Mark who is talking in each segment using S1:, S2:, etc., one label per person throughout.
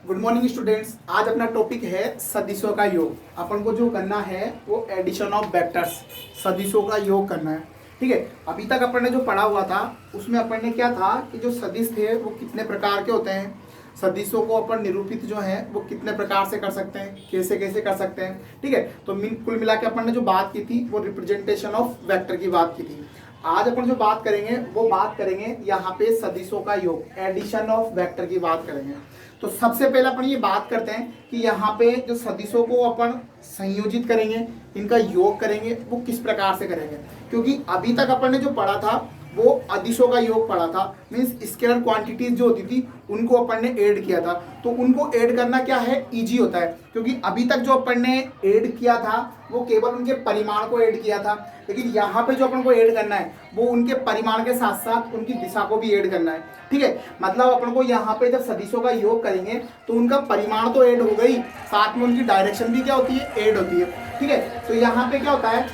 S1: Good morning students. आज अपना topic है सदिशों का योग। अपन को जो करना है वो एडिशन ऑफ वेक्टर्स, सदिशों का योग करना है। ठीक है, अभी तक अपन ने जो पढ़ा हुआ था उसमें अपन ने क्या था कि जो सदिश थे वो कितने प्रकार के होते हैं, सदिशों को अपन निरूपित जो है वो कितने प्रकार से कर सकते हैं, कैसे कैसे कर सकते हैं। ठीक है, तो कुल मिला के अपन ने जो बात की थी वो रिप्रेजेंटेशन ऑफ वेक्टर की बात की थी। आज अपन जो बात करेंगे वो बात करेंगे यहाँ पे सदिशों का योग, एडिशन ऑफ वेक्टर की बात करेंगे। तो सबसे पहले अपन ये बात करते हैं कि यहाँ पे जो सदिशों को अपन संयोजित करेंगे, इनका योग करेंगे, वो किस प्रकार से करेंगे। क्योंकि अभी तक अपन ने जो पढ़ा था वो अदिशों का योग पढ़ा था, मीन्स स्केलर क्वांटिटीज जो होती थी उनको अपन ने ऐड किया था। तो उनको ऐड करना क्या है, इजी होता है। क्योंकि अभी तक जो अपन ने ऐड किया था वो केवल उनके परिमाण को ऐड किया था, लेकिन यहाँ पे जो अपन को ऐड करना है वो उनके परिमाण के साथ साथ उनकी दिशा को भी ऐड करना है। ठीक है, मतलब अपन को यहाँ पे जब सदिशों का योग करेंगे तो उनका परिमाण तो ऐड हो गई, साथ में उनकी डायरेक्शन भी क्या होती है, ऐड होती है। ठीक है, तो यहाँ पे क्या होता है,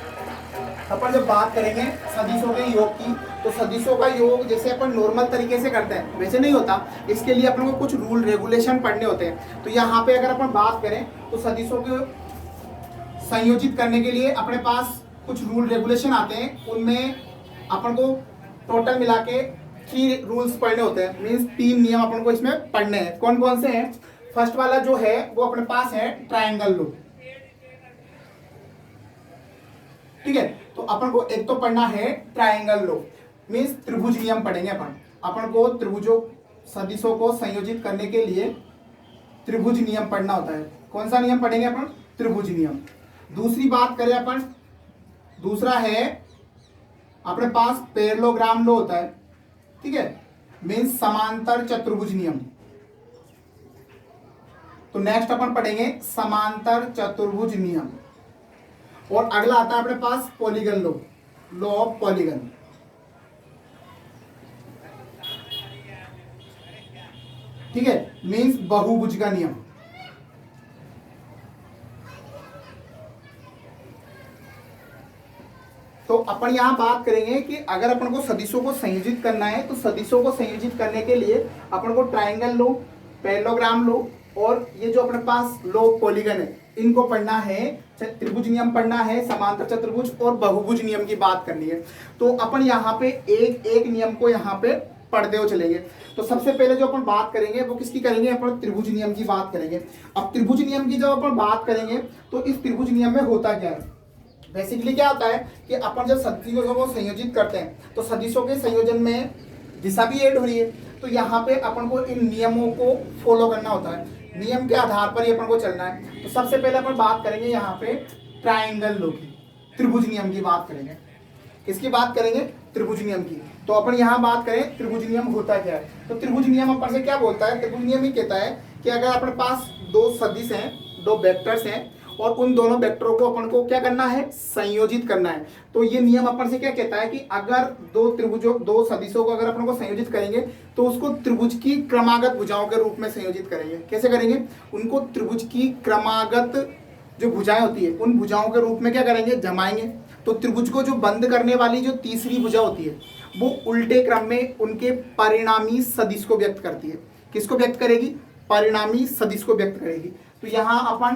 S1: अपन जब बात करेंगे सदिशों के योग की, तो सदिशों का योग जैसे अपन नॉर्मल तरीके से करते हैं वैसे नहीं होता। इसके लिए अपन को कुछ रूल रेगुलेशन पढ़ने होते हैं। तो यहाँ पे अगर अपन बात करें तो सदिशों को संयोजित करने के लिए अपने पास कुछ रूल रेगुलेशन आते हैं। उनमें अपन को टोटल मिला के 3 रूल्स पढ़ने होते हैं, मीन्स 3 नियम अपन को इसमें पढ़ने हैं। कौन कौन से हैं? फर्स्ट वाला जो है वो अपने पास है ट्राइंगल लॉ। ठीक है, तो अपन को एक तो पढ़ना है ट्राइंगल लॉ, मीन्स त्रिभुज नियम पढ़ेंगे अपन को त्रिभुजों सदिशों को संयोजित करने के लिए त्रिभुज नियम पढ़ना होता है। कौन सा नियम पढ़ेंगे अपन? त्रिभुज नियम। दूसरी बात करें अपन, दूसरा है अपने पास पैरेललोग्राम लॉ होता है। ठीक है, मीन्स समांतर चतुर्भुज नियम। तो नेक्स्ट अपन पढ़ेंगे समांतर चतुर्भुज नियम। और अगला आता है अपने पास polygon law, law of polygon. ठीक है, मीन्स बहुभुज का नियम। तो अपन यहां बात करेंगे कि अगर अपन को सदिशों को संयोजित करना है तो सदिशों को संयोजित करने के लिए अपन को ट्राइंगल लॉ, पैरेललोग्राम लॉ और ये जो अपने पास लॉ पॉलीगन है इनको पढ़ना है, त्रिभुज नियम पढ़ना है, समांतर चतुर्भुज और बहुभुज नियम की बात करनी है। तो अपन यहाँ पे एक एक नियम को यहाँ पे पढ़ते हुए चलेंगे। तो सबसे पहले जो अपन बात करेंगे वो किसकी करेंगे, अपन त्रिभुज नियम की बात करेंगे। अब त्रिभुज नियम की जब अपन बात करेंगे तो इस त्रिभुज नियम में होता क्या है, बेसिकली क्या होता है कि अपन जब सदिशों को संयोजित करते हैं तो सदिशों के संयोजन में दिशा भी ऐड हो रही है। तो यहाँ पे अपन को इन नियमों को फॉलो करना होता है, नियम के आधार पर ही अपन को चलना है। तो सबसे पहले अपन बात करेंगे यहाँ पे ट्राइंगल लॉ की, त्रिभुज नियम की बात करेंगे। किसकी बात करेंगे? त्रिभुज नियम की। तो अपन यहाँ बात करें त्रिभुज नियम होता क्या है, तो त्रिभुज नियम अपन से क्या बोलता है? त्रिभुज नियम ही कहता है कि अगर अपने पास 2 सदिश हैं, 2 वेक्टर्स हैं और उन दोनों वेक्टरों को अपन को क्या करना है, संयोजित करना है। तो ये नियम अपन से क्या कहता है कि अगर 2 सदिशों को अगर अपन को संयोजित करेंगे तो उसको त्रिभुज की क्रमागत भुजाओं के रूप में संयोजित करेंगे। कैसे करेंगे? उनको त्रिभुज की क्रमागत जो भुजाएं होती है उन भुजाओं के रूप में क्या करेंगे, जमाएंगे। तो त्रिभुज को जो बंद करने वाली जो तीसरी भुजा होती है वो उल्टे क्रम में उनके परिणामी सदिश को व्यक्त करती है। किसको व्यक्त करेगी? परिणामी सदिश को व्यक्त करेगी। तो यहाँ अपन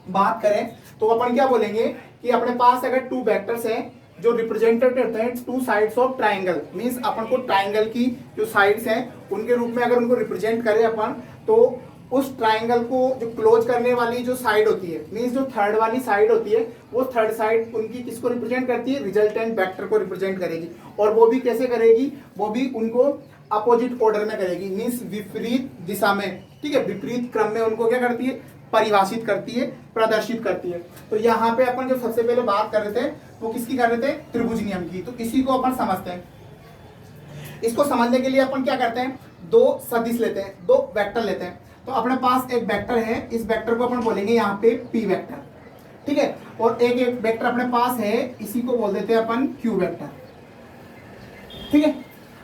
S1: बात करें तो अपन क्या बोलेंगे कि अपने पास अगर 2 वेक्टर्स हैं जो रिप्रेजेंटेड करते हैं 2 साइड्स ऑफ ट्राइंगल, मींस अपन को ट्राइंगल की जो साइड्स हैं उनके रूप में अगर उनको रिप्रेजेंट करें अपन, तो उस ट्राइंगल को जो क्लोज करने वाली जो साइड होती है, मींस जो थर्ड वाली साइड होती है वो थर्ड साइड उनकी किसको रिप्रेजेंट करती है? रिजल्टेंट वेक्टर को रिप्रेजेंट करेगी। और वो भी कैसे करेगी? वो भी उनको अपोजिट ऑर्डर में करेगी, मींस विपरीत दिशा में। ठीक है, विपरीत क्रम में उनको क्या करती है? परिभाषित करती है, प्रदर्शित करती है। तो यहाँ पे अपन जो सबसे पहले बात कर रहे थे वो किसकी कर रहे थे? त्रिभुज नियम की। तो इसी को अपन समझते हैं। इसको समझने के लिए अपन क्या करते हैं, 2 सदिश लेते हैं, 2 वेक्टर लेते हैं। तो अपने पास एक वेक्टर है, इस वेक्टर को अपन बोलेंगे यहाँ पे पी वेक्टर। ठीक है, और एक वेक्टर अपने पास है, इसी को बोल देते हैं अपन क्यू वेक्टर। ठीक है,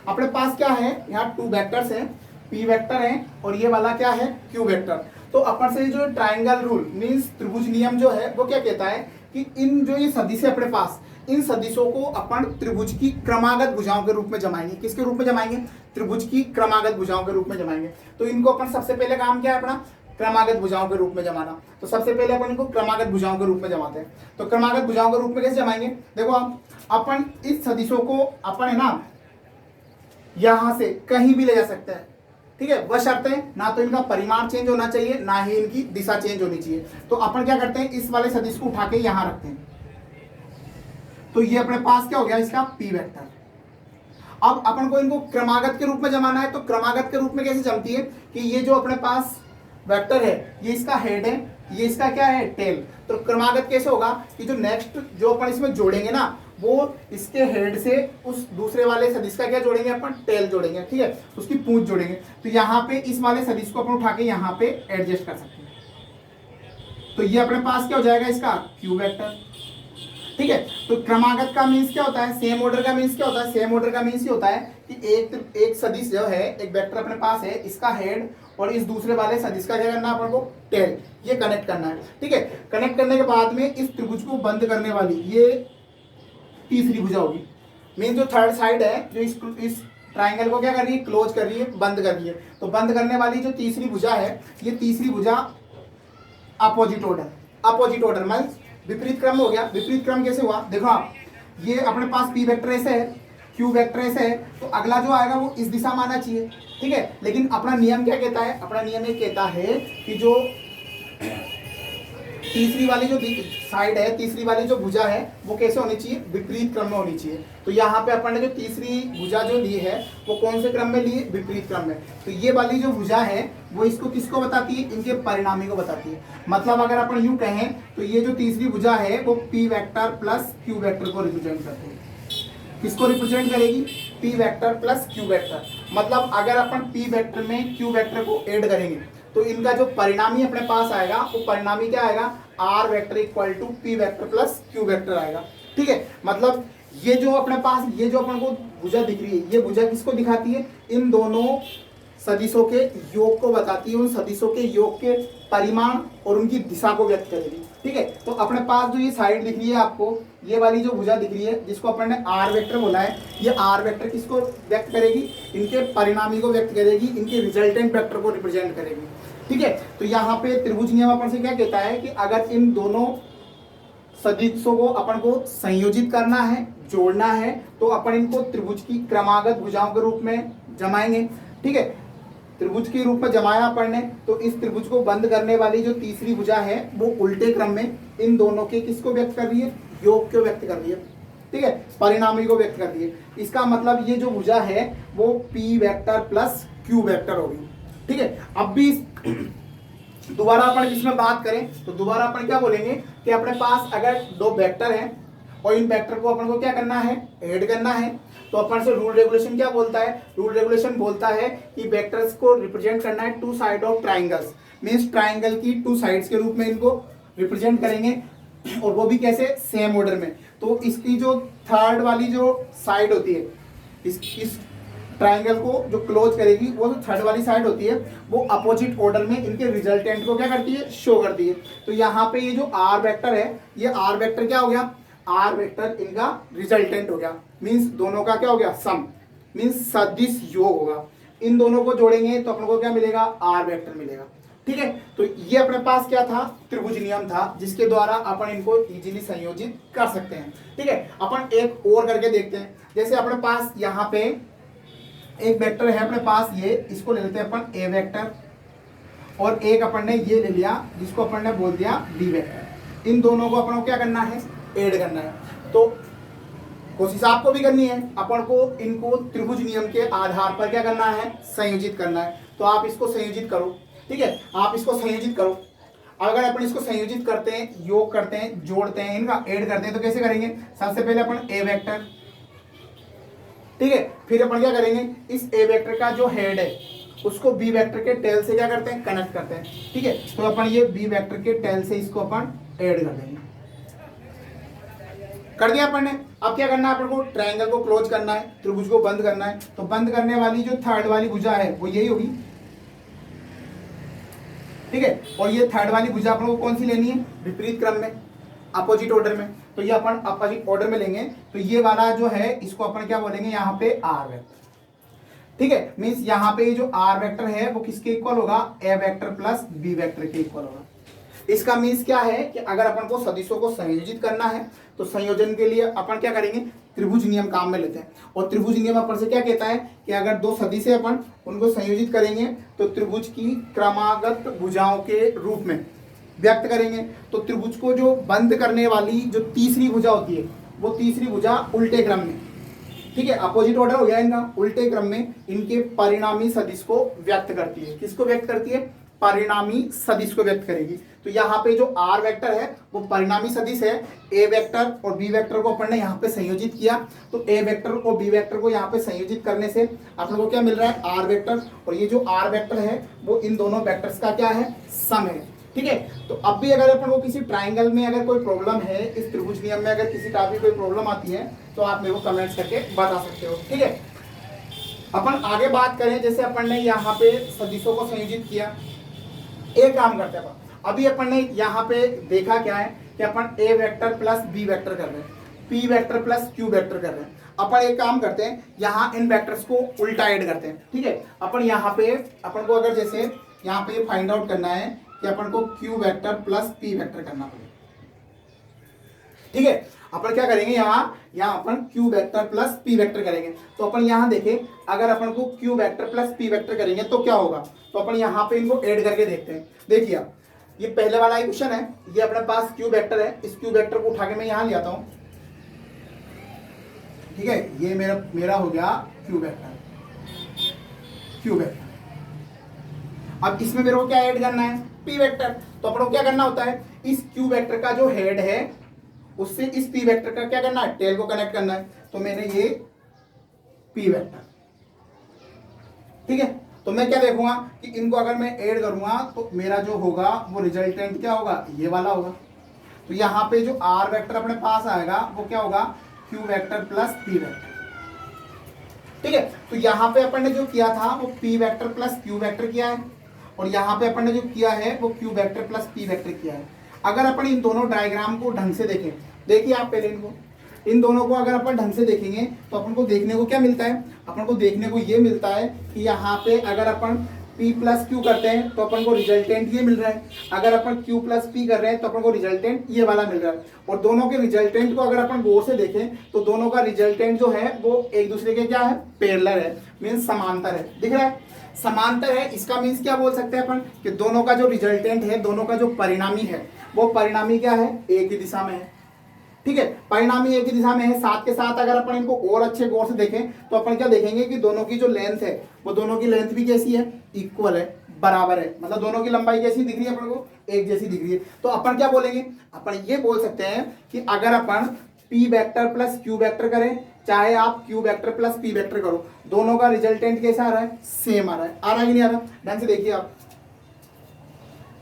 S1: अपने पास क्या है, यहाँ 2 वेक्टर्स हैं, पी वेक्टर है और ये वाला क्या है, क्यू वेक्टर। तो अपन से जो ट्राइंगल रूल मींस त्रिभुज नियम जो है वो क्या कहता है कि इन जो ये सदिश है अपने पास, इन सदिशों को अपन त्रिभुज की क्रमागत भुजाओं के रूप में जमाएंगे। किसके रूप में जमाएंगे? त्रिभुज की क्रमागत भुजाओं के रूप में जमाएंगे। तो इनको अपन सबसे पहले काम क्या है अपना, क्रमागत भुजाओं के रूप में जमाना। तो सबसे पहले अपन इनको क्रमागत भुजाओं के रूप में जमाते हैं। तो क्रमागत भुजाओं के रूप में कैसे जमाएंगे, देखो आप, अपन इस सदिशों को अपन है ना यहां से कहीं भी ले जा सकते हैं, ठीक है, बशर्ते ना तो इनका परिमाण चेंज होना चाहिए, ना ही इनकी दिशा चेंज होनी चाहिए। तो अपन क्या करते हैं, इस वाले सदिश को उठा के यहां रखते हैं, तो ये अपने पास क्या हो गया, इसका पी वेक्टर। अब अपन को इनको क्रमागत के रूप में जमाना है। तो क्रमागत के रूप में कैसे जमती है कि ये जो अपने पास वेक्टर है, ये इसका हेड है, ये इसका क्या है, टेल। तो क्रमागत कैसे होगा कि जो नेक्स्ट जो अपन इसमें जोड़ेंगे ना, वो इसके हेड से उस दूसरे वाले सदिश का क्या जोड़ेंगे, अपन टेल जोड़ेंगे, ठीक है, उसकी पूंछ जोड़ेंगे। तो यहाँ पे इस वाले सदिश को अपन उठा के यहाँ पे एडजस्ट कर सकते हैं। तो ये अपने पास क्या हो जाएगा, इसका क्यू वेक्टर, ठीक है। तो क्रमागत का मीन्स क्या होता है, सेम ऑर्डर का मीन्स क्या होता है, सेम ऑर्डर का मीन्स ये होता है कि एक सदिश जो है, एक वेक्टर अपने पास है, इसका हेड और इस दूसरे वाले सदिश का क्या करना है अपन को, टेल, ये कनेक्ट करना है, ठीक है। कनेक्ट करने के बाद में इस त्रिभुज को बंद करने वाली ये तीसरी भुजा होगी। मीन जो थर्ड साइड है, जो इस ट्राइंगल को क्या कर रही है, क्लोज कर रही है, बंद कर रही है। तो बंद करने वाली जो तीसरी भुजा है, ये तीसरी भुजा opposite order, opposite order means विपरीत क्रम हो गया। विपरीत क्रम कैसे हुआ, देखो आप, ये अपने पास पी वेक्टर ऐसे है, क्यू वेक्टर ऐसे है, तो अगला जो आएगा वो इस दिशा में आना चाहिए, ठीक है। लेकिन अपना नियम क्या कहता है, अपना नियम ये कहता है कि जो तीसरी वाली जो साइड है, तीसरी वाली जो भुजा है, वो कैसे होनी चाहिए, विपरीत क्रम में होनी चाहिए। तो यहाँ पे अपन ने जो तीसरी भुजा जो ली है, वो कौन से क्रम में ली है, विपरीत क्रम में। तो ये वाली जो भुजा है, वो इसको किसको बताती है, इनके परिणामी को बताती है। मतलब अगर अपन यूं कहें तो ये जो तीसरी भुजा है, वो P vector plus Q vector को रिप्रेजेंट करती है। किसको रिप्रेजेंट करेगी, P vector plus Q vector. मतलब अगर अपन पी वेक्टर में क्यू वेक्टर को ऐड करेंगे, तो इनका जो परिणामी अपने पास आएगा, वो परिणामी क्या आएगा, R vector equal to P vector plus Q vector आएगा, ठीक है। मतलब ये जो अपने पास, ये जो अपन को भुजा दिख रही है, ये भुजा किसको दिखाती है, इन दोनों सदिशों के योग को बताती है, उन सदिशों के योग के परिमाण और उनकी दिशा को व्यक्त करेगी, ठीक है। तो अपने पास जो ये साइड दिख रही है आपको, ये वाली जो भुजा दिख रही है, जिसको अपन ने आर वेक्टर बोला है, ये आर वेक्टर किसको व्यक्त करेगी, इनके परिणामी को व्यक्त करेगी, इनके रिजल्टेंट वेक्टर को रिप्रेजेंट करेगी, ठीक है। तो यहाँ पे त्रिभुज नियम अपन से क्या कहता है कि अगर इन दोनों सदिशों को अपन को संयोजित करना है, जोड़ना है, तो अपन इनको त्रिभुज की क्रमागत भुजाओं के रूप में जमाएंगे, ठीक है। त्रिभुज के रूप में जमाया अपन ने, तो इस त्रिभुज को बंद करने वाली जो तीसरी भुजा है, वो उल्टे क्रम में इन दोनों के किसको व्यक्त कर रही है, योग को व्यक्त कर रही है, ठीक है, परिणामी को व्यक्त कर रही है। इसका मतलब ये जो भुजा है वो P vector plus Q vector होगी, ठीक है। अब भी दोबारा अपन इसमें बात करें तो दोबारा अपन क्या बोलेंगे कि अपने पास अगर दो वेक्टर हैं और इन वेक्टर को अपन को क्या करना है, ऐड करना है, तो अपन से रूल रेगुलेशन क्या बोलता है, रूल रेगुलेशन बोलता है कि वेक्टर्स को रिप्रेजेंट करना है two side of triangles, means triangle की टू साइड्स के रूप में इनको रिप्रेजेंट करेंगे, और वो भी कैसे, सेम ऑर्डर में। तो इसकी जो थर्ड वाली जो साइड होती है, इस ट्राइंगल को जो क्लोज करेगी, वो जो थर्ड वाली साइड होती है, वो अपोजिट ऑर्डर में इनके रिजल्टेंट को क्या करती है, शो करती है। तो यहाँ पे ये जो आर वेक्टर है, ये आर वेक्टर क्या हो गया, आर वेक्टर इनका रिजल्टेंट हो गया, मींस दोनों का क्या हो गया, सम, मींस सदिश योग होगा। इन दोनों को जोड़ेंगे तो अपन को क्या मिलेगा, आर वेक्टर मिलेगा, ठीक है। तो ये अपने पास क्या था, त्रिभुज नियम था, जिसके द्वारा अपन इनको इजीली संयोजित कर सकते हैं, ठीक है। अपन एक और करके देखते हैं। जैसे अपने पास यहाँ पे एक वेक्टर है अपने पास, ये इसको ले लेते हैं अपन ए वेक्टर, और एक अपन ने ये ले लिया जिसको अपन ने बोल दिया बी वेक्टर। इन दोनों को अपन को क्या करना है, ऐड करना है। तो कोशिश आपको भी करनी है, अपन को इनको त्रिभुज नियम के आधार पर क्या करना है, संयोजित करना है। तो आप इसको संयोजित करो, ठीक है, आप इसको संयोजित करो। अगर अपन इसको संयोजित करते हैं, योग करते हैं, जोड़ते हैं, इनका ऐड करते हैं, तो कैसे करेंगे, सबसे पहले अपन ए वेक्टर, ठीक है, फिर अपन क्या करेंगे, इस ए वेक्टर का जो हेड है उसको बी वेक्टर के टेल से क्या करते हैं, कनेक्ट करते हैं, ठीक है। तो अपन ये बी वेक्टर के टेल से इसको अपन ऐड कर देंगे, कर दिया अपन ने। अब क्या करना है, अपन को ट्रायंगल को क्लोज करना है, त्रिभुज को बंद करना है। तो बंद करने वाली जो थर्ड वाली भुजा है वो यही होगी, ठीक है। और ये थर्ड वाली भुजा अपन को कौन सी लेनी है, विपरीत क्रम में, अपोजिट ऑर्डर में। तो ये अपन अपोजिट ऑर्डर में लेंगे। तो ये वाला जो है इसको अपन क्या बोलेंगे, यहाँ पे आर वेक्टर। ठीक है, मीन्स यहाँ पे जो आर वेक्टर है वो किसके इक्वल होगा, ए वेक्टर प्लस बी वेक्टर के इक्वल होगा। इसका मीन्स क्या है कि अगर अपन को सदिशों को संयोजित करना है तो संयोजन के लिए अपन क्या करेंगे, त्रिभुज नियम काम में लेते हैं। और त्रिभुज नियम अपन से क्या कहता है कि अगर दो सदिश है अपन उनको संयोजित करेंगे तो त्रिभुज की क्रमागत भुजाओं के रूप में व्यक्त करेंगे। तो त्रिभुज को जो बंद करने वाली जो तीसरी भुजा होती है वो तीसरी भुजा उल्टे क्रम में, ठीक है, अपोजिट ऑर्डर हो गया इनका, उल्टे क्रम में इनके परिणामी सदिश को व्यक्त करती है। किसको व्यक्त करती है, परिणामी सदिश को व्यक्त करेगी। तो यहाँ पे जो आर वेक्टर है वो परिणामी सदिश है। ए वेक्टर और बी वेक्टर को अपन ने यहाँ पे संयोजित किया, तो ए वेक्टर और बी वेक्टर को यहाँ पे संयोजित करने से अपन को क्या मिल रहा है, आर वेक्टर। और ये जो आर वेक्टर है वो इन दोनों वेक्टर्स का क्या है, सम है। ठीक है, तो अब भी अगर अपन को किसी ट्राइंगल में अगर कोई प्रॉब्लम है, इस त्रिभुज नियम में अगर किसी टाइप की कोई प्रॉब्लम आती है तो आप मेरे को कमेंट्स करके बता सकते हो। ठीक है, अपन आगे बात करें, जैसे अपन ने यहाँ पे सदिशों को संयोजित किया, एक काम करते हैं अभी अपन ने यहाँ पे देखा क्या है कि अपन ए वेक्टर प्लस बी वेक्टर कर रहे हैं, P vector plus Q vector कर रहे हैं। अपन एक काम करते हैं, यहाँ इन वेक्टर्स को उल्टा ऐड करते हैं। ठीक है, अपन यहाँ पे अपन को अगर जैसे यहाँ पे फाइंड आउट करना है कि अपन को Q vector plus P vector करना पड़ेगा। ठीक है, अपन क्या करेंगे, यहाँ अपन Q vector plus P vector करेंगे। तो अपन यहाँ देखें, अगर अपन को Q vector plus P vector करेंगे तो क्या होगा, तो अपन यहाँ पे इनको ऐड करके देखते हैं। देखिए ये पहले वाला क्वेश्चन है, ये अपने पास क्यू वेक्टर है, इस क्यू वेक्टर को उठा के मैं यहाँ ले आता हूँ। ठीक है, ये मेरा हो गया क्यू वेक्टर। अब इसमें मेरे को क्या ऐड करना है, पी वेक्टर। तो अपन को क्या करना होता है, इस क्यू वेक्टर का जो हेड है उससे इस पी वेक्टर का क्या करना है, टेल को कनेक्ट करना है। तो मैंने ये पी वेक्टर, ठीक है, तो मैं क्या देखूंगा कि इनको अगर मैं ऐड करूंगा तो मेरा जो होगा वो रिजल्टेंट क्या होगा, ये वाला होगा। तो यहाँ पे जो आर वेक्टर अपने पास आएगा वो क्या होगा, Q vector plus P vector. ठीक है, तो यहाँ पे अपन ने जो किया था वो P vector plus Q vector किया है, और यहाँ पे अपन ने जो किया है वो Q vector plus P vector किया है। अगर अपन इन दोनों डायग्राम को ढंग से देखें, देखिए आप पहले इनको, इन दोनों को अगर अपन ढंग से देखेंगे तो अपन को देखने को क्या मिलता है, अपन को देखने को ये मिलता है कि यहाँ पे अगर अपन P प्लस क्यू करते हैं तो अपन को रिजल्टेंट ये मिल रहा है, अगर अपन Q प्लस P कर रहे हैं तो अपन को रिजल्टेंट ये वाला मिल रहा है। और दोनों के रिजल्टेंट को अगर अपन गौर से देखें तो दोनों का रिजल्टेंट जो है वो एक दूसरे के क्या है, पैरेलल है, मीन्स समांतर है। दिख रहा है, समांतर है, इसका मीन्स क्या बोल सकते हैं अपन कि दोनों का जो रिजल्टेंट है, दोनों का जो परिणामी है वो परिणामी क्या है, एक ही दिशा में है। ठीक है, परिणामी एक ही दिशा में है। साथ के साथ अगर अपन इनको और अच्छे गौर से देखें तो अपन क्या देखेंगे कि दोनों की जो लेंथ है वो दोनों की लेंथ भी कैसी है, इक्वल है, बराबर है, मतलब दोनों की लंबाई कैसी दिख रही है अपन को, एक जैसी दिख रही है। तो अपन क्या बोलेंगे, अपन ये बोल सकते हैं कि अगर अपन P vector plus Q vector करें, चाहे आप Q vector plus P vector करो, दोनों का रिजल्टेंट कैसा आ रहा है, सेम आ रहा है। आ रहा है कि नहीं आ रहा, ढंग से देखिए आप।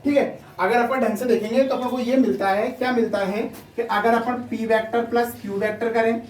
S1: ठीक है, अगर अपन ढंग से देखेंगे तो अपन को ये मिलता है, क्या मिलता है कि अगर अपन p vector plus q vector करें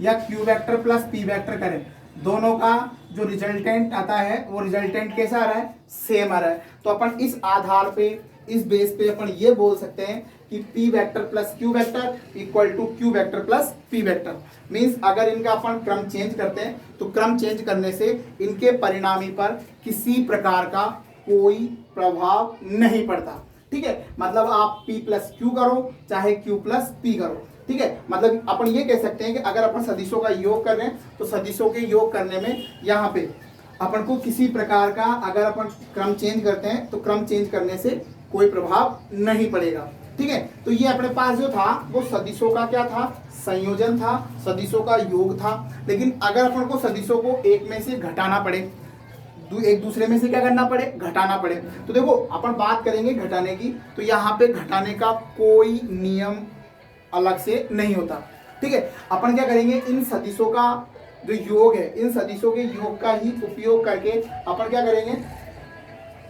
S1: या q vector plus p vector करें, दोनों का जो रिजल्टेंट आता है वो रिजल्टेंट कैसा आ रहा है, सेम आ रहा है। तो अपन इस आधार पे, इस बेस पे अपन ये बोल सकते हैं कि p vector plus q vector equal to q vector plus p vector. Means अगर इनका अपन क्रम चेंज करते हैं तो क्रम चेंज करने से इनके परिणामी पर किसी प्रकार का कोई प्रभाव नहीं पड़ता। ठीक है, मतलब आप P प्लस क्यू करो चाहे Q प्लस P करो। ठीक है, मतलब अपन ये कह सकते हैं कि अगर अपन सदिशों का योग कर रहे हैं तो सदिशों के योग करने में यहाँ पे अपन को किसी प्रकार का अगर अपन क्रम चेंज करते हैं तो क्रम चेंज करने से कोई प्रभाव नहीं पड़ेगा। ठीक है, तो ये अपने पास जो था वो सदिशों का क्या था, संयोजन था, सदिशों का योग था। लेकिन अगर अपन को सदिशों को एक में से घटाना पड़े, एक दूसरे में से क्या करना पड़े, घटाना पड़े, तो देखो अपन बात करेंगे घटाने की, तो यहाँ पे घटाने का कोई नियम अलग से नहीं होता। ठीक है, अपन क्या करेंगे, इन सदिशों का जो योग है, इन सदिशों के योग का ही उपयोग करके अपन क्या करेंगे,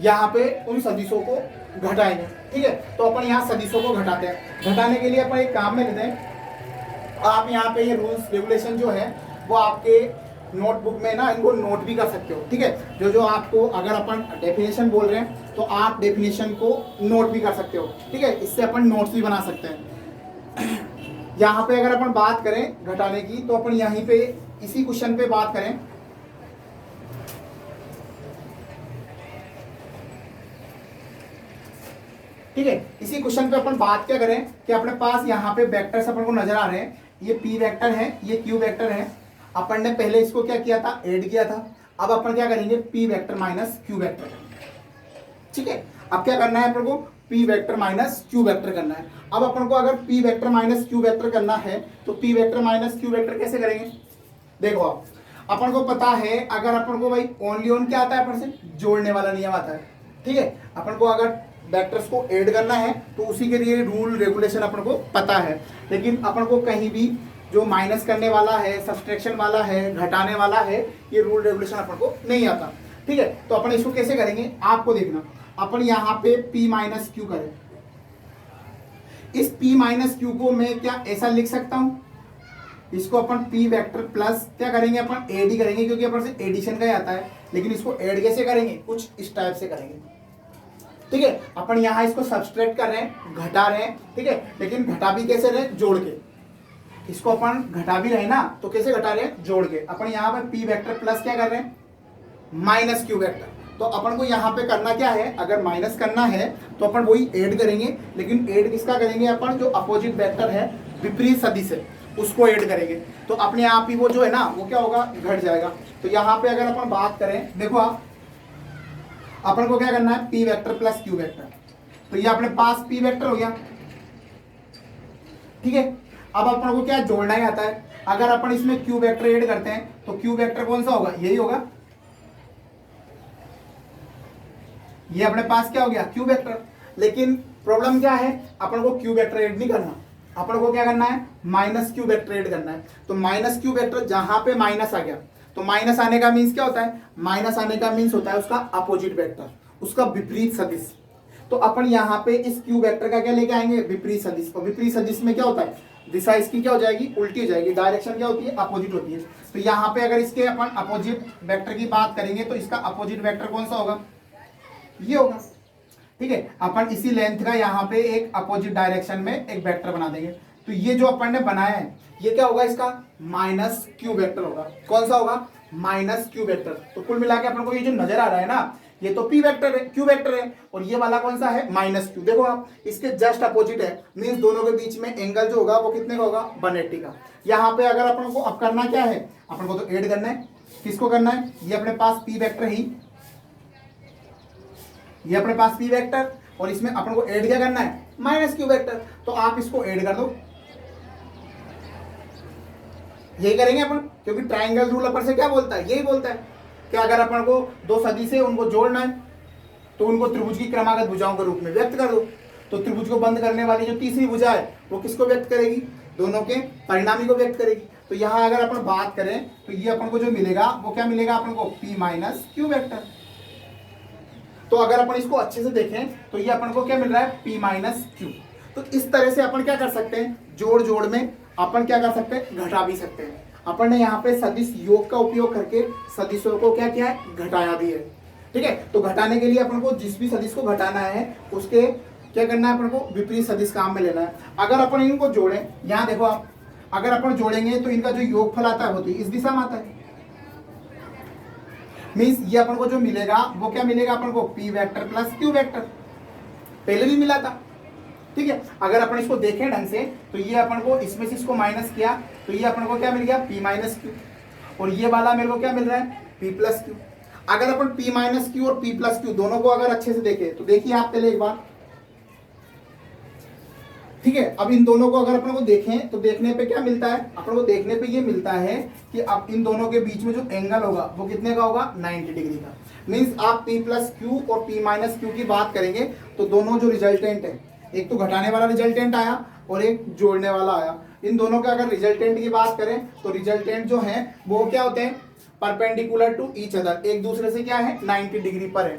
S1: यहाँ पे उन सदिशों को घटाएंगे। ठीक है, तो अपन यहाँ सदिशों को घटाते हैं। घटाने के लिए अपन एक काम में लेते हैं, आप यहाँ पे ये रूल्स रेगुलेशन जो है वो आपके नोटबुक में ना इनको नोट भी कर सकते हो। ठीक है, जो जो आपको अगर अपन डेफिनेशन बोल रहे हैं तो आप डेफिनेशन को नोट भी कर सकते हो। ठीक है, इससे अपन नोट्स भी बना सकते हैं। यहाँ पे अगर अपन बात करें घटाने की तो अपन यहीं पे इसी क्वेश्चन पे बात करें ठीक है। इसी क्वेश्चन पे अपन बात क्या करें कि अपने पास यहाँ पे वेक्टर्स अपन को नजर आ रहे हैं, ये पी वेक्टर है, ये क्यू वेक्टर है। अपन ने पहले इसको क्या किया था, ऐड किया था। अब अपन क्या करेंगे, P vector minus Q vector, ठीक है। अब क्या करना है अपन को, P vector minus Q vector करना है। अब अपन को अगर P vector minus Q vector करना है तो P vector minus Q vector कैसे करेंगे, देखो आप, अपन को पता है अगर अपन को भाई ओनली ऑन क्या आता है, अपन से जोड़ने वाला नियम आता है, ठीक है। अपन को अगर वेक्टर्स को ऐड करना है तो उसी के लिए रूल रेगुलेशन अपन को पता है, लेकिन अपन को कहीं भी जो माइनस करने वाला है, सब्सट्रैक्शन वाला है, घटाने वाला है, ये रूल रेगुलेशन अपन को नहीं आता, ठीक है। तो अपन इसको कैसे करेंगे, आपको देखना, अपन यहाँ पे p माइनस क्यू करें। इस p माइनस क्यू को मैं क्या ऐसा लिख सकता हूं, इसको अपन p वेक्टर प्लस क्या करेंगे, अपन एड ही करेंगे क्योंकि अपन से एडिशन का ही आता है, लेकिन इसको ऐड कैसे करेंगे, कुछ इस टाइप से करेंगे, ठीक है। अपन यहाँ इसको सब्सट्रैक्ट कर रहे हैं, घटा रहे हैं, ठीक है, लेकिन घटा भी कैसे रहे, जोड़ के। इसको अपन घटा भी रहे ना, तो कैसे घटा रहे हैं, जोड़ के। अपन यहाँ पे p वेक्टर प्लस क्या कर रहे हैं, माइनस क्यू वेक्टर। तो अपन को यहाँ पे करना क्या है, अगर माइनस करना है तो अपन वही ऐड करेंगे, लेकिन ऐड किसका करेंगे, अपन जो अपोजिट वेक्टर है, विपरीत सदिश है, उसको ऐड करेंगे। तो अपने आप ही वो जो है ना, वो क्या होगा, घट जाएगा। तो यहाँ पे अगर अपन बात करें, देखो आप, अपन को क्या करना है, P vector plus Q vector. तो ये अपने पास पी वेक्टर हो गया, ठीक है। अब अपन को क्या जोड़ना ही आता है, अगर अपन इसमें क्यू वेक्टर ऐड करते हैं तो क्यू वेक्टर कौन सा होगा, यही होगा, ये अपने पास क्या हो गया, क्यू वेक्टर। लेकिन प्रॉब्लम क्या है, अपन को क्यू वेक्टर ऐड नहीं करना, अपन को क्या करना है, माइनस क्यू वेक्टर ऐड करना है। तो माइनस क्यू वेक्टर, जहां पे माइनस आ गया, तो माइनस आने का मीन्स क्या होता है, माइनस आने का मीन्स होता है उसका अपोजिट वेक्टर, उसका विपरीत सदिश। तो अपन यहाँ पे इस क्यू वेक्टर का क्या लेके आएंगे, विपरीत सदिश। और विपरीत सदिश में क्या होता है, दिशा इसकी क्या हो जाएगी, उल्टी हो जाएगी, डायरेक्शन क्या होती है, अपोजिट होती है। तो यहाँ पे अगर इसके अपन अपोजिट वेक्टर की बात करेंगे तो इसका अपोजिट वेक्टर कौन सा होगा, ये होगा, ठीक है। अपन इसी लेंथ का यहाँ पे एक अपोजिट डायरेक्शन में एक वेक्टर बना देंगे। तो ये जो अपन ने बनाया है, ये क्या होगा, इसका माइनस क्यू वेक्टर होगा। कौन सा होगा, माइनस क्यू वेक्टर। तो कुल मिला के अपन को ये जो नजर आ रहा है ना, ये तो पी वेक्टर है, क्यू वेक्टर है, और ये वाला कौन सा है, माइनस क्यू। देखो आप, इसके जस्ट अपोजिट है, मीन्स दोनों के बीच में एंगल जो होगा वो कितने का होगा, 180 का। यहाँ पे अगर अपन को अब करना क्या है, अपन को तो ऐड करना है, किसको करना है, ये अपने पास पी वेक्टर ही, ये अपने पास पी वेक्टर, और इसमें अपन को ऐड क्या करना है, माइनस क्यू वेक्टर। तो आप इसको ऐड कर दो, यही करेंगे अपन, क्योंकि ट्राइंगल रूल अपन से क्या बोलता है, यही बोलता है कि अगर अपन को दो सदिश है उनको जोड़ना है तो उनको त्रिभुज की क्रमागत भुजाओं के रूप में व्यक्त कर दो। तो त्रिभुज को बंद करने वाली जो तीसरी भुजा है वो किसको व्यक्त करेगी, दोनों के परिणामी को व्यक्त करेगी। तो यहाँ अगर अपन बात करें तो ये अपन को जो मिलेगा वो क्या मिलेगा, अपन को p माइनस क्यू वेक्टर। तो अगर अपन इसको अच्छे से देखें तो ये अपन को क्या मिल रहा है, p माइनस क्यू। तो इस तरह से अपन क्या कर सकते हैं, जोड़ जोड़ में अपन क्या कर सकते हैं, घटा भी सकते हैं। अपन ने यहाँ पे सदिश योग का उपयोग करके सदिशों को क्या किया है, घटाया भी है, ठीक है। तो घटाने के लिए अपन को जिस भी सदिश को घटाना है उसके क्या करना है, अपन को विपरीत सदिश काम में लेना है। अगर अपन इनको जोड़ें, यहाँ देखो आप, अगर अपन जोड़ेंगे तो इनका जो योगफल आता है वो तो इस दिशा में आता है, मीन्स ये अपन को जो मिलेगा वो क्या मिलेगा, अपन को p vector plus q vector, पहले भी मिला था, ठीक है। अगर अपन इसको देखें ढंग से तो ये अपन को इसमें से इसको माइनस किया तो ये अपन को क्या मिल गया, p माइनस क्यू, और ये वाला मेरे को क्या मिल रहा है, p प्लस क्यू। अगर अपन p माइनस क्यू और p प्लस क्यू दोनों को अगर अच्छे से देखें तो देखिए आप पहले एक बार, ठीक है। अब इन दोनों को अगर अपन को देखें तो देखने पे क्या मिलता है, अपन को देखने पे ये मिलता है कि अब इन दोनों के बीच में जो एंगल होगा वो कितने का होगा, 90 डिग्री का। मीन्स आप p प्लस क्यू और p माइनस क्यू की बात करेंगे तो दोनों जो रिजल्टेंट है, एक तो घटाने वाला रिजल्टेंट आया और एक जोड़ने वाला आया। इन दोनों के अगर रिजल्टेंट की बात करें तो रिजल्टेंट जो है वो क्या होते हैं, परपेंडिकुलर टू ईच अदर, एक दूसरे से क्या है, 90 डिग्री पर है,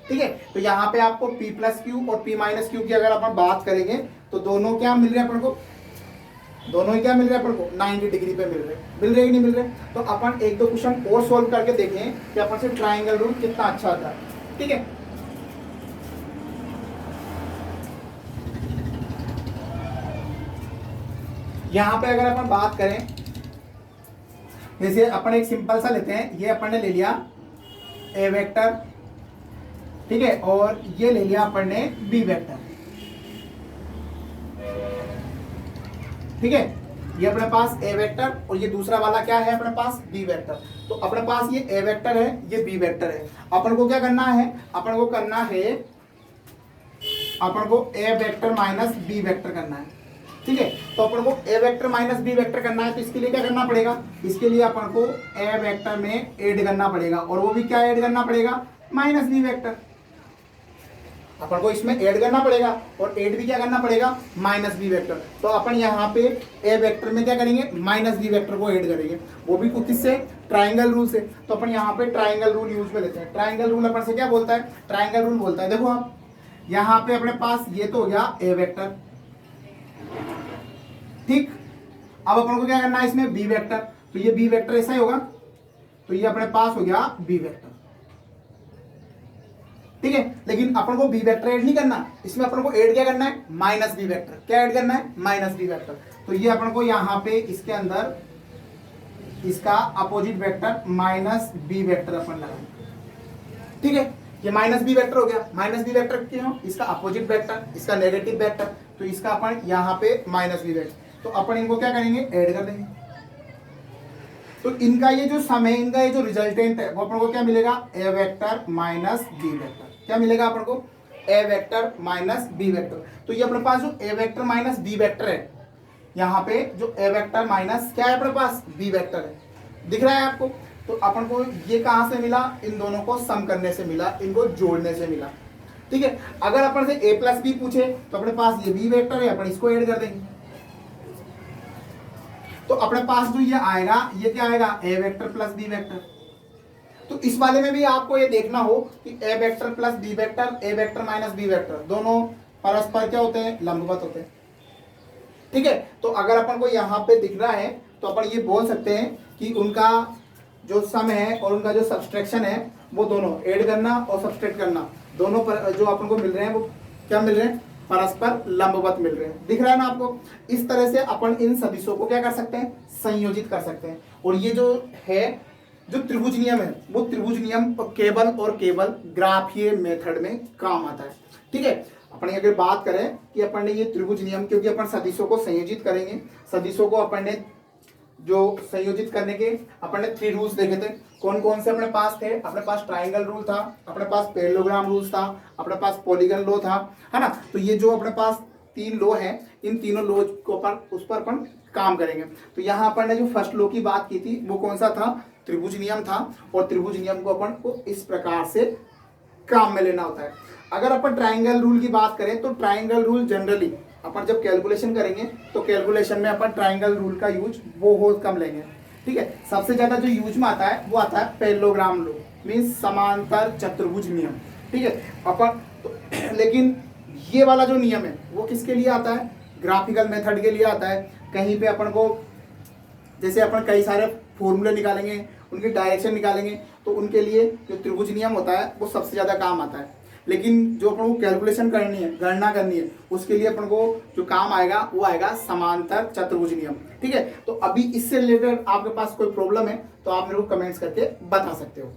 S1: ठीक है। तो यहाँ पे आपको p प्लस क्यू और p माइनस क्यू की अगर अपन बात करेंगे तो दोनों क्या मिल रहे हैं अपन को, दोनों ही क्या मिल रहे हैं अपन को, 90 डिग्री पे मिल रहे कि नहीं मिल रहे। तो अपन एक दो क्वेश्चन और सॉल्व करके देखें कि अपन से ट्राइंगल रूल कितना अच्छा आता है, ठीक है। यहाँ पे अगर अपन बात करें, जैसे अपन एक सिंपल सा लेते हैं, ये अपन ने ले लिया a वेक्टर, ठीक है, और ये ले लिया अपन ने b वेक्टर, ठीक है, ये अपने पास ए वेक्टर और ये दूसरा वाला क्या है अपने पास बी वेक्टर। तो अपने पास ये ए वेक्टर है, ये बी वेक्टर है। अपन को क्या करना है, अपन को करना है, अपन को ए वेक्टर माइनस बी वेक्टर करना है। ठीक है, तो अपन को ए वेक्टर माइनस बी वेक्टर करना है, तो इसके लिए क्या करना पड़ेगा, इसके लिए अपन को ए वेक्टर में ऐड करना पड़ेगा, और वो भी क्या ऐड करना पड़ेगा, माइनस बी वेक्टर। अपन को इसमें ऐड करना पड़ेगा और ऐड भी क्या करना पड़ेगा, माइनस बी वेक्टर। तो अपन यहाँ पे ए वेक्टर में क्या करेंगे, माइनस बी वेक्टर को ऐड करेंगे, वो भी किससे, ट्राइंगल रूल से। तो अपन यहाँ पे ट्राइंगल रूल यूज में लेते हैं। ट्राइंगल रूल अपन से क्या बोलता है, ट्राइंगल रूल बोलता है, देखो आप यहाँ पे अपने पास ये तो हो गया ए वेक्टर, ठीक। अब अपन को क्या करना है इसमें बी वेक्टर, तो ये बी वेक्टर ऐसा ही होगा, तो ये अपने पास हो गया बी वेक्टर, ठीक है। लेकिन अपन को बी वेक्टर ऐड नहीं करना, इसमें अपन को ऐड क्या करना है, माइनस बी वेक्टर। क्या ऐड करना है, माइनस बी वेक्टर। तो ये अपन को यहाँ पे इसके अंदर इसका opposite vector minus B vector अपन लगाएंगे, ठीक है। ये माइनस बी वेक्टर हो गया, माइनस बी वेक्टर क्यों, इसका अपोजिट वेक्टर, इसका नेगेटिव वेक्टर, तो इसका अपन यहाँ पे माइनस बी वेक्टर, तो अपन इनको क्या करेंगे, ऐड कर देंगे। तो इनका ये जो सम है, इनका ये जो रिजल्टेंट है, वो अपन को क्या मिलेगा, ए वेक्टर माइनस बी वेक्टर। क्या मिलेगा अपन को, ए वेक्टर माइनस बी वेक्टर। तो ये अपने पास जो ए वेक्टर माइनस बी वेक्टर है, यहाँ पे जो ए वेक्टर माइनस क्या है अपने पास, बी वेक्टर है, दिख रहा है आपको। तो अपन को ये कहाँ से मिला, इन दोनों को सम करने से मिला, इनको जोड़ने से मिला, ठीक है। अगर अपन से ए प्लस बी पूछे तो अपने पास ये बी वेक्टर है, अपन इसको ऐड कर देंगे, तो अपने पास जो ये आएगा, ये क्या आएगा, ए वेक्टर प्लस बी वेक्टर। तो इस वाले में भी आपको ये देखना हो कि ए वेक्टर प्लस बी वेक्टर, ए वेक्टर माइनस बी वेक्टर, दोनों परस्पर क्या होते हैं, लंबवत होते हैं, ठीक है। तो अगर अपन को यहाँ पे दिख रहा है तो अपन ये बोल सकते हैं कि उनका जो सम है और उनका जो सब्सट्रैक्शन है, वो दोनों ऐड करना और सब्सट्रैक्ट करना, दोनों पर जो अपन को मिल रहे हैं वो क्या मिल रहे हैं, परस्पर लंबवत मिल रहे हैं, दिख रहा है ना आपको। इस तरह से अपन इन सदिशों को क्या कर सकते हैं, संयोजित कर सकते हैं। और ये जो है, जो त्रिभुज नियम है, वो त्रिभुज नियम केवल और केवल ग्राफीय मेथड में काम आता है, ठीक है। अपन अगर बात करें कि अपन ने ये त्रिभुज नियम, क्योंकि अपन सदिशों को संयोजित करेंगे, सदिशों को अपन ने जो संयोजित करने के अपन ने 3 रूल्स देखे थे। कौन कौन से अपने पास थे, अपने पास ट्राइंगल रूल था, अपने पास पैरेललोग्राम रूल्स था, अपने पास पॉलीगन लॉ था, है ना। तो ये जो अपने पास 3 लॉ हैं, इन तीनों लॉ को अपन उस पर अपन काम करेंगे। तो यहाँ अपन ने जो फर्स्ट लॉ की बात की थी, वो कौन सा था, त्रिभुज नियम था। और त्रिभुज नियम को अपन को इस प्रकार से काम में लेना होता है। अगर अपन ट्राइंगल रूल की बात करें तो ट्राइंगल रूल जनरली अपन जब कैलकुलेशन करेंगे तो कैलकुलेशन में अपन ट्राइंगल रूल का यूज बहुत कम लेंगे, ठीक है। सबसे ज्यादा जो यूज में आता है वो आता है पैरेललोग्राम लॉ, मीन्स समांतर चतुर्भुज नियम, ठीक है। अपन तो लेकिन ये वाला जो नियम है वो किसके लिए आता है, ग्राफिकल मेथड के लिए आता है। कहीं पे अपन को जैसे अपन कई सारे फॉर्मूले निकालेंगे, उनकी डायरेक्शन निकालेंगे, तो उनके लिए जो त्रिभुज नियम होता है वो सबसे ज़्यादा काम आता है। लेकिन जो अपन को कैलकुलेशन करनी है, गणना करनी है, उसके लिए अपन को जो काम आएगा वो आएगा समांतर चतुर्भुज नियम, ठीक है। तो अभी इससे रिलेटेड आपके पास कोई प्रॉब्लम है तो आप मेरे को कमेंट्स करके बता सकते हो।